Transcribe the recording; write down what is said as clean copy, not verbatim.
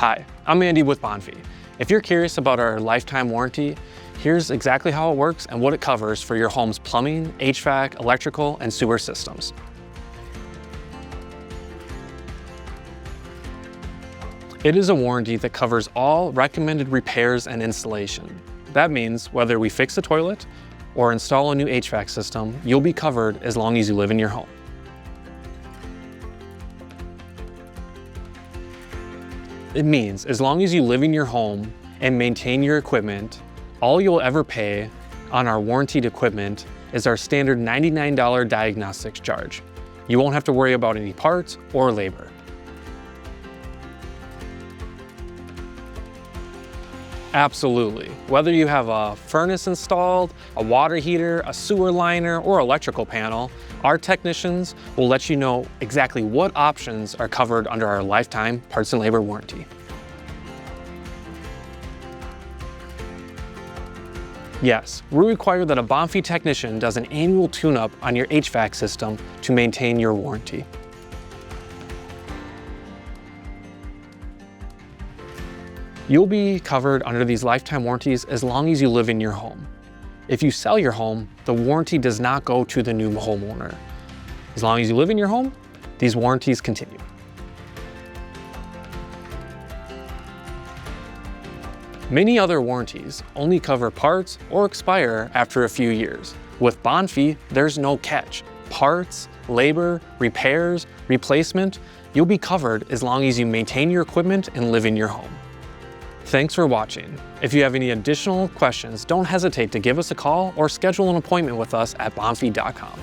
Hi, I'm Andy with Bonfe. If you're curious about our lifetime warranty, here's exactly how it works and what it covers for your home's plumbing, HVAC, electrical, and sewer systems. It is a warranty that covers all recommended repairs and installation. That means whether we fix the toilet or install a new HVAC system, you'll be covered as long as you live in your home. It means as long as you live in your home and maintain your equipment, all you'll ever pay on our warranted equipment is our standard $99 diagnostics charge. You won't have to worry about any parts or labor. Absolutely. Whether you have a furnace installed, a water heater, a sewer liner, or electrical panel, our technicians will let you know exactly what options are covered under our lifetime parts and labor warranty. Yes, we require that a Bonfe technician does an annual tune-up on your HVAC system to maintain your warranty. You'll be covered under these lifetime warranties as long as you live in your home. If you sell your home, the warranty does not go to the new homeowner. As long as you live in your home, these warranties continue. Many other warranties only cover parts or expire after a few years. With Bonfe, there's no catch. Parts, labor, repairs, replacement, you'll be covered as long as you maintain your equipment and live in your home. Thanks for watching. If you have any additional questions, don't hesitate to give us a call or schedule an appointment with us at bonfe.com.